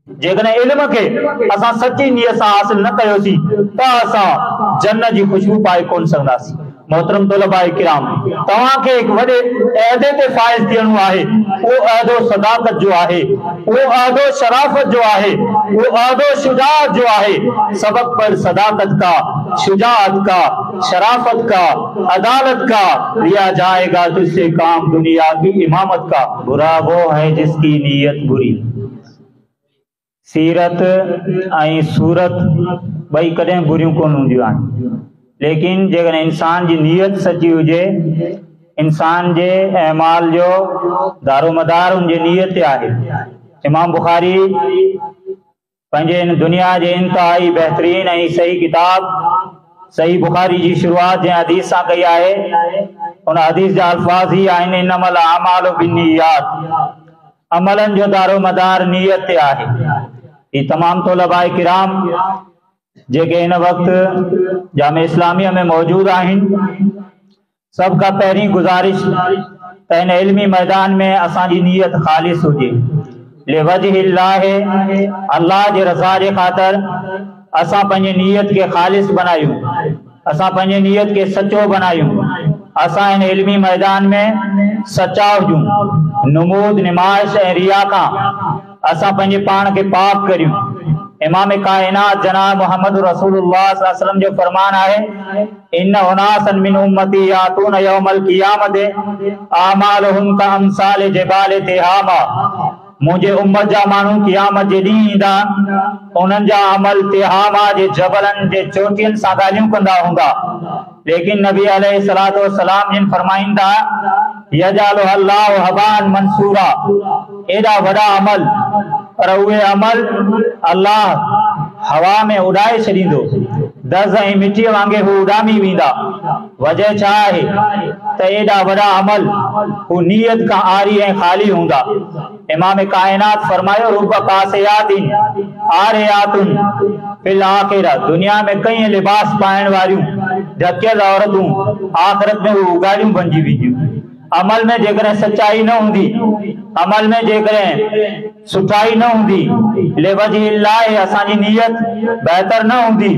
जेकॾहिं इल्म के असां सच्ची नीयत सां हासिल न कयोसीं त असां जन्नत जी खुशबू पाए कोन सघंदासीं। मोहतरम तलबा किराम, तव्हांखे हिकु वॾे अहदे ते फाइज़ थियणो आहे। उहो अहदो सदाकत जो आहे, उहो अहदो शराफत जो आहे, उहो अहदो शुजाअत जो आहे। सबक पर सदाकत का, शुजाअत का, शराफत का, अदालत का लिया जाएगा तुझसे काम दुनिया की इमामत का। बुरा वो है जिसकी नीयत बुरी। सीरत ऐं सूरत ॿई कॾहिं बुरियूं कोन हूंदियूं आहिनि, लेकिन जेकॾहिं इंसान जी नीयत सची हुजे, इंसान जे अहमाल जो दारोमदार उनजे नीयत ते आहे। इमाम बुखारी पंहिंजे इन दुनिया जे इंतहाई बहितरीन ऐं सही किताब सही बुखारी जी शुरूआत जंहिं हदीस सां कई आहे, उन हदीस जा अल्फाज़ ही आहिनि, इन्नमल अमालु बिन्नियात, अमलनि जो दारोमदार नीयत ते आहे। ये तमाम तलबा किराम जेके इन वक्त जामे इस्लामिया में मौजूद आहिनि, सब का पहिरीं गुजारिश त इन इल्मी मैदान में असांजी नीयत ख़ालिस हुजे, लिवजहिल्लाह, अल्लाह जे रज़ा जे ख़ातिर असां पंहिंजी नीयत के ख़ालिस बनायूं, असां पंहिंजी नीयत के सचो बनायूं, असां इन इल्मी मैदान में सच्चा हुजूं, नमूद निमाइश ऐं रिया खां असां पंहिंजे पाण के पाक करियूं। इमाम कायनात जनाब मोहम्मद रसूलुल्लाह सल्लल्लाहु अलैहि वसल्लम जो फरमान आहे, इन उनासन मिन उम्मती यातून यौमल क़ियामत आमालुहुम का अमसाल जिबाल तिहामा। मुझे उम्मत जा मानू क़ियामत जे ॾींहुं ईंदा, उन्हनि जा अमल तिहामा जे जबलनि जे चोटियुनि सां ॻाल्हियूं कंदा हूंदा, लेकिन नबी अलैहिस्सलातु वस्सलाम जिन फरमाईंदा, यजालु अल्लाहु हबान मंसूरा, एॾा वॾा अमल, पर उहे अमल अल्लाह हवा में उड़ाए छॾींदो, दज़ ऐं मिटीअ वांगुरु हू उॾामी वेंदा। वजह छा आहे त एॾा वॾा अमल हू नीयत खां आरी ऐं ख़ाली हूंदा। इमाम कायनात फरमायो, रुब कासियातिन आरियातुन फिल आखिरा, दुनिया में कई लिबास पाइण वारियूं ढकियल औरतूं आख़िरत में हू उगाड़ियूं बणिजी वेंदियूं। अमल में जेकॾहिं सच्चाई न हूंदी, अमल में जेकॾहिं सुठाई न हूंदी, लिवजहिल्लाह असांजी नीयत बहितर न हूंदी,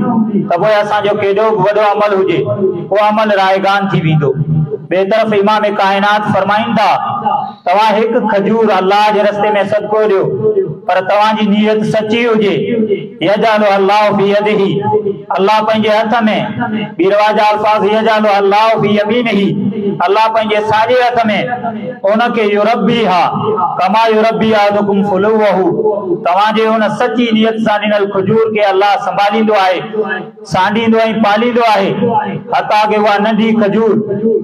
त पोइ असांजो केॾो वॾो अमल हुजे उहो अमल रायगान थी वेंदो। ॿिए तरफ़ इमाम कायनात फरमाईंदा, तव्हां हिकु खजूर अल्लाह जे रस्ते में सदको ॾियो, पर तव्हांजी नीयत सची हुजे। यजालु अल्लाहु फी यदिही, अल्लाह पंहिंजे हथ में, बीरवा जा अल्फाज़, यजालु अल्लाहु फी यमीनिही, अल्लाह पंहिंजे साॼे हथ में उनखे युरब्बीहा कमा युरब्बी अहदुकुम फुलुवहु, तव्हांजे उन सची नीयत सां ॾिनल खजूर के अल्लाह संभालींदो आहे, सांडींदो ऐं पालींदो आहे, हता के उहा नंढी खजूर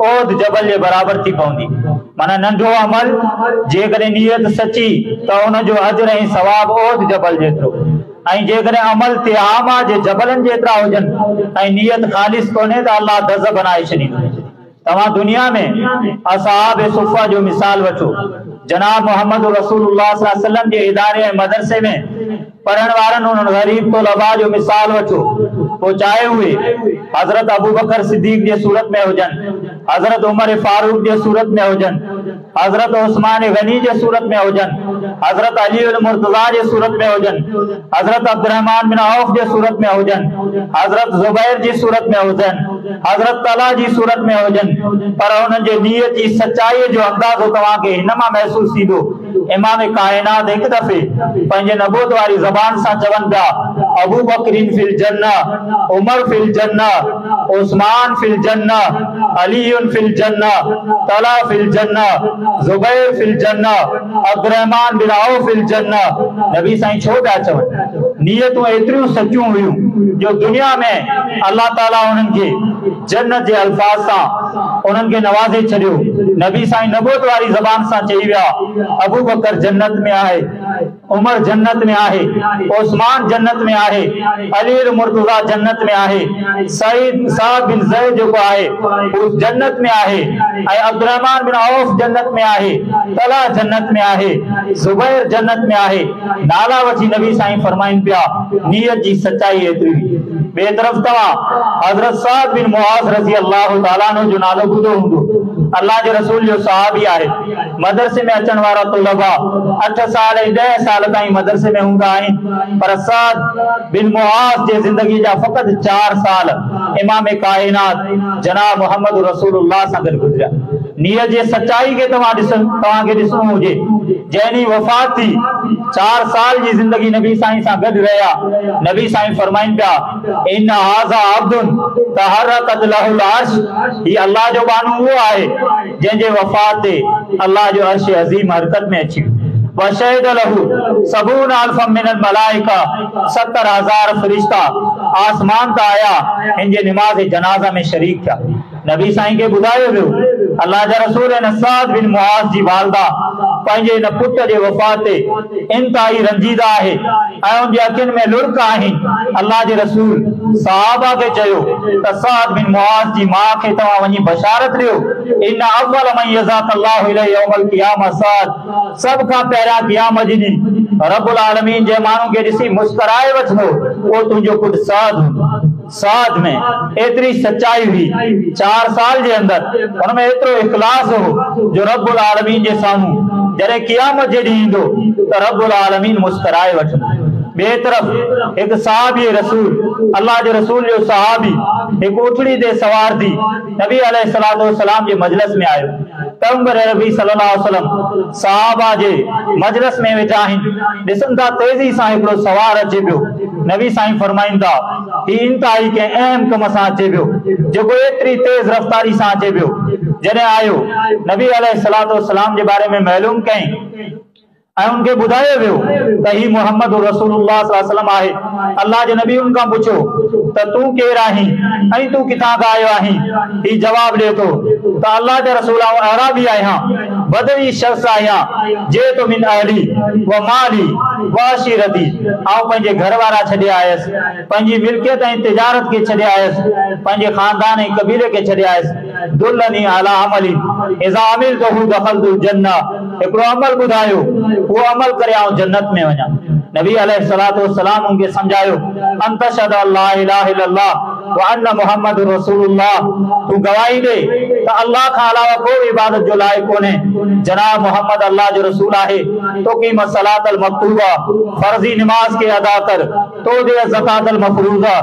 ओद जबल जे बराबर थी पवंदी। माना नंढो अमल जेकॾहिं नीयत सची त उनजो अजर ऐं सवाब ओद जबल जेतिरो, ऐं जेकॾहिं अमल तिहामा जे जबलनि जेतिरा हुजनि ऐं नीयत ख़ालिस कोन्हे त अल्लाह दज़ बनाए छॾींदो। तव्हां दुनिया में असहाब सुफ़ा जो मिसाल वठो, जनाब मोहम्मद रसूलुल्लाह सल्लल्लाहु अलैहि वसल्लम जे इदारे ऐं मदरसे में पढ़ण वारनि उन्हनि गरीब तलबा जो मिसाल वठो, पोइ चाहे उहे हज़रत अबू बकर सिद्दीक़ जे सूरत में हुजनि, हज़रत उमर फारूक जे सूरत में हुजनि, हज़रत उस्मान गनी जे सूरत में हुजनि, हज़रत अली मुर्तज़ा जे सूरत में हुजनि, हज़रत अब्दुर्रहमान बिन औफ जे सूरत में हुजनि, हज़रत ज़ुबैर जी सूरत में हुजनि, हज़रत तला जी सूरत में हुजनि, पर उन्हनि जे नीयत जी सच्चाई जो अंदाज़ो तव्हांखे हिन मां महसूस थींदो। इमाम कायनात हिकु दफ़े पंहिंजे नबूवत वारी ज़बान सां चवनि पिया, अबू बकरिन फिल जन्नह, उमर फिल जन्नह, उस्मान फिल जन्नह, अलीयुन फिल जन्नह, तला फिल जन्नह, ज़ुबैर फिल जन्नह, अब्दुर्रहमान बिन औफ फिल जन्नह। नबी साईं छो पिया चवनि? नीयतूं एतिरियूं सचियूं हुयूं जो दुनिया में अल्लाह ताला उन्हनि खे जन्नत जे अल्फाज सां उन्हनि खे नवाज़े छॾियो। नबी साईं नबूवत वारी ज़बान सां चई विया, अबू बकर जन्नत में आहे, उमर जन्नत में आहे, उस्मान जन्नत में आहे, अली मुर्तज़ा जन्नत में आहे, सईद साहब बिन ज़ैद जेको आहे उहो जन्नत में आहे, ऐं अब्दुर्रहमान बिन औफ जन्नत में आहे, तला जन्नत में आहे, ज़ुबैर जन्नत में आहे। नाला वठी नबी साईं फरमाइनि पिया, नीयत जी सच्चाई एतिरी। ॿिए तरफ़ तव्हां हज़रत साद बिन मुआज़ रज़ी अल्लाह ताला अन्हु जो नालो ॿुधो हूंदो, अल्लाह जे रसूल जो सहाबी आहे। मदरसे में अचण वारा तुलबा 8 साल ऐं 10 साल ताईं मदरसे में हूंदा आहिनि, पर साद बिन मुआज़ जे ज़िंदगी जा फ़क़त 4 साल इमाम कायनात जनाब मोहम्मद रसूलुल्लाह सां गॾु गुज़रिया। नियत जे सचाई खे तव्हांखे ॾिसणो हुजे, जंहिंजी वफ़ात थी 4 साल जी ज़िंदगी नबी साईं सां गॾु रहिया। नबी साईं फरमाइनि पिया, इन हाज़ा अब्दुन तहर्रकत लहुल अर्श, ही अल्लाह जो बानू उहो आहे जंहिंजे वफ़ात ते अल्लाह जो अर्श अज़ीम हरकत में अची वियो। वशहिद लहू सबून अल्फ मिनल मलाइका, 70,000 फरिश्ता आसमान ता आया, हिनजे निमाज़ जनाज़ा में शरीक थिया। नबी साईं के बुधायो वियो, अल्लाह जा रसूल साद बिन मुआज़ जी वालदा पंहिंजे इन पुट जे वफ़ात ते इंतहाई रंजीदा आहे ऐं उनजे अखियुनि में लुड़क आहिनि। अल्लाह जे रसूल सहाबा के चयो त साद बिन मुआज़ जी मां खे तव्हां वञी बशारत ॾियो, इन अव्वल मन यज़ाकल्लाहु इलैहि यौमल क़ियामह साद, सब खां पहिरियां क़ियामत जी ॾींहुं रब्बुल आलमीन जे माण्हू खे ॾिसी मुस्कुराए वठंदो, उहो तुंहिंजो पुटु साद हूंदो। साद में एतरी सच्चाई हुई 4 साल जे अंदर, उनमें एतिरो इखलास हो जो रब्बुल आलमीन जे साम्हूं जॾहिं क़ियामत जे ॾींहुं ईंदो त रब्बुल आलमीन मुस्कुराए वठंदो। ॿिए तरफ़ एक सहाबी रसूल, अल्लाह जे रसूल जो सहाबी एक उठड़ी ते सवार थी नबी अलैहिस्सलातु वस्सलाम जे मजलिस में आयो। पैगंबर नबी सल्लल्लाहु अलैहि वसल्लम सहाबा जे मजलिस में वेठा आहिनि, ॾिसनि था तेज़ी सां हिकिड़ो सवार अचे पियो। नबी साईं फरमाइनि था, ही इंतहाई के अहम कम सां अचे पियो, जेको एतिरी तेज़ रफ़्तारी सां अचे पियो। जॾहिं आयो नबी अलैहिस्सलातु वस्सलाम जे बारे में मालूम कई ऐं उनके बुधायो वियो त ही मोहम्मद रसूलुल्लाह सल्लल्लाहु अलैहि वसल्लम आहे। अल्लाह जे नबी उनखां पुछो त तूं केरु आहीं ऐं तूं किथां खां आयो आहीं? ही जवाब ॾे थो त अल्लाह जे रसूल अरबी आहियां, बदवी शख़्स आहियां, जे तो मिन अहली व माली व अशीरती, आउं पंहिंजे घर वारा छॾे आयसि, पंहिंजी मिल्कियत ऐं तिजारत खे छॾे आयसि, पंहिंजे खानदान ऐं कबीले खे छॾे आयसि। दुल्लनी अला अमली इज़ा अमिलतहु दख़लतु जन्नह, हिकिड़ो अमल ॿुधायो, वो अमल करे आउं जन्नत में वञा। नबी अलैहिस्सलातु वस्सलाम उनके समझायो, अंत शहद अल्लाह इलाहा इल्लल्लाह व अन्न मुहम्मद रसूलुल्लाह, तू गवाही दे त अल्लाह खां अलावा कोई इबादत जो लाइक कोन्हे, जनाब मोहम्मद अल्लाह जो रसूल आहे। तो कीम सलातल मक्तूबा, फर्जी नमाज के अदा कर, तो दे ज़कातल मफरूज़ा,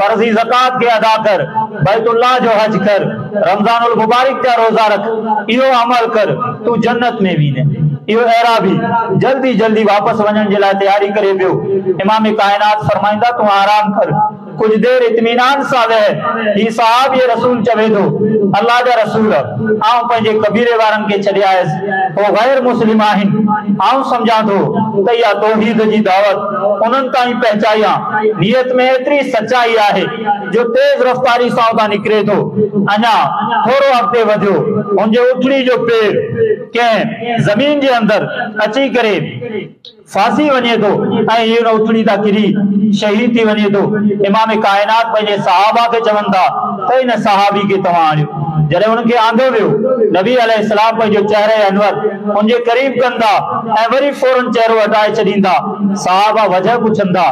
फर्जी ज़कात के अदा कर, बैतुल्लाह जो हज कर, रमजानुल मुबारक जा रोजा रख, इहो अमल कर, तू जन्नत में वञे। इहो अरबी जल्दी जल्दी वापस वञण जे लाइ तैयारी करे पियो। इमाम कायनात फरमाईंदा, तू आराम कर, कुछ देर इत्मीनान सां वेह। ही सहाबी रसूल चवे थो, अल्लाह जा रसूल, आउं पंहिंजे कबीले वारनि खे छॾे आयसि, हो गैर मुस्लिम आहिनि, आउं सम्झां थो त इहा तौहीद जी दावत उन्हनि ताईं पहुचायां। नियत में एतिरी सच्चाई आहे जो तेज़ रफ़्तारी सां उतां निकिरे थो। अञा थोरो अॻिते वधियो, हुनजे उथड़ी जो पेर कंहिं ज़मीन जे अंदर अची करे फासी वञे थो ऐं हीअ उथड़ी था किरी शहीद थी वञे थो। इमाम कायनात पंहिंजे सहाबा खे चवनि था त इन सहाबी खे तव्हां आणियो। जॾहिं उनखे आंदो वियो, नबी अलैहिस्सलाम पंहिंजो चेहरे अनवर उनजे क़रीब कंदा ऐं वरी फौरन चेहरो हटाए छॾींदा। सहाबा वजह पुछंदा,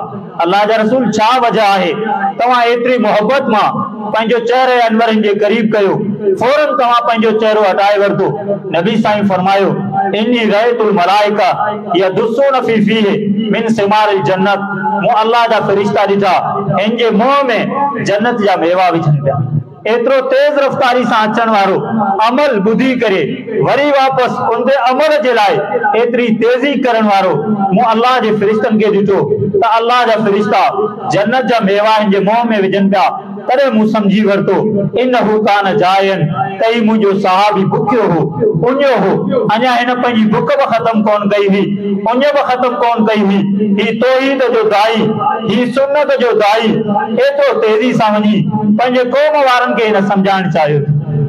अल्लाह जा रसूल छा वजह आहे तव्हां एतिरी मोहब्बत मां पंहिंजो चेहरे अनवर जे क़रीब कयो, फौरन तव्हां पंहिंजो चेहरो हटाए वरितो? नबी साईं फरमायो, इन्नी रअयतुल मलाइका यदुस्सून फी फीहि मिन सिमारिल जन्नत, मूं अल्लाह जा फरिश्ता ॾिठा, हिन जे मुंहं में जन्नत जा मेवा विझनि पिया। एतिरो तेज़ रफ़्तारी सां अचण वारो अमल ॿुधी करे वरी वापसि उन ते अमल जे लाइ एतिरी तेज़ी करण वारो मूं अल्लाह जे फरिश्तनि खे ॾिठो त अल्लाह जा फरिश्ता जन्नत जा मेवा हिन जे मुंहं में विझनि पिया। तॾहिं मूं सम्झी वरितो, इन्नहु कान जायन, कई मुंहिंजो सहाबी बुखियो हो, उञो हो, अञा हिन पंहिंजी बुख बि ख़त्म कोन कई हुई, उञ बि ख़त्म कोन कई हुई। ही तौहीद जो दाई, ही सुन्नत जो दाई एतिरो तेज़ी सां वञी पंहिंजे क़ौम वारनि खे हिन सम्झाइण चाहियो।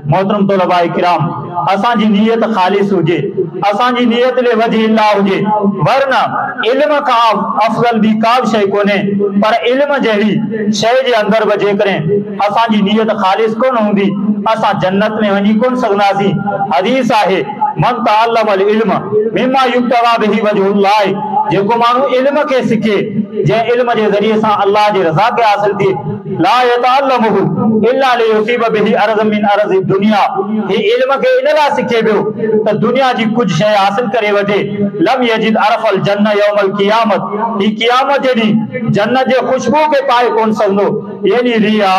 मोहतरम तलबा किराम, असांजी नियत ख़ालिस हुजे, असांजी नियत ले वजह अल्लाह हुजे, वरना इल्म का अफजल भी का शइ कोन्हे, पर इल्म जहिड़ी शइ जे अंदर बि जेकॾहिं असांजी नियत ख़ालिस कोन हूंदी, असां जन्नत में वञी कोन सघंदासीं। हदीस आहे, मन तअल्लमल इल्म मिम्मा युब्तगा बिही वजहुल्लाह, जेको माण्हू इल्म खे सिखे, जंहिं इल्म जे ज़रिए सां अल्लाह जी रज़ा खे हासिल थिए, ला यतअल्लमुहु इल्ला लियुसीब बिही अरज़ मिन अरज़ दुनिया। ही इल्म के इनला सिखे बियो त दुनिया जी कुछ शय हासिल करे वठे। लम यजिद अरफल जन्नत यौमल क़ियामत। ही क़ियामत जी जन्नत जे खुशबू के पाए कोन सघंदो, यानी रिया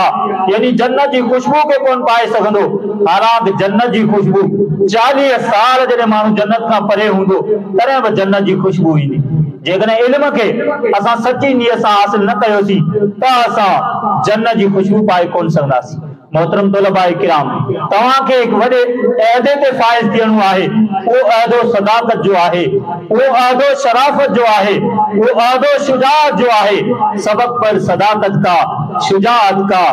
यानी जन्नत जी खुशबू के कोन पाए सघंदो। हालांकि जन्नत जी खुशबू 40 साल जॾहिं माण्हू जन्नत खां परे हूंदो तॾहिं बि जन्नत जी खुशबू ईंदी। जेकॾहिं इल्म के असां सची नीयत सां हासिल न कयोसीं त असां जन्नत जी खुशबू पाए कोन सघंदासीं। मोहतरम तलबाए किराम, तव्हां के एक वॾे अहदे ते फाइज़ थियणो आहे। वो अहदो सदाकत जो आहे, वो अहदो शराफत जो आहे, वो अहदो शुजाअत जो आहे। सबक पर सदाकत का, शुजाअत का,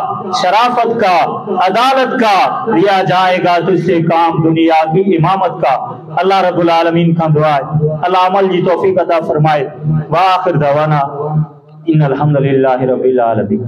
शराफत का, अदालत का लिया जाएगा तुझसे काम दुनिया की इमामत का। अल्लाह रब्बुल आलमीन का दुआ है अल्लाह अमल जी तौफीक अता फरमाए। व आखिर दवाना इन्नल हम्दुलिल्लाहि रब्बिल आलमीन।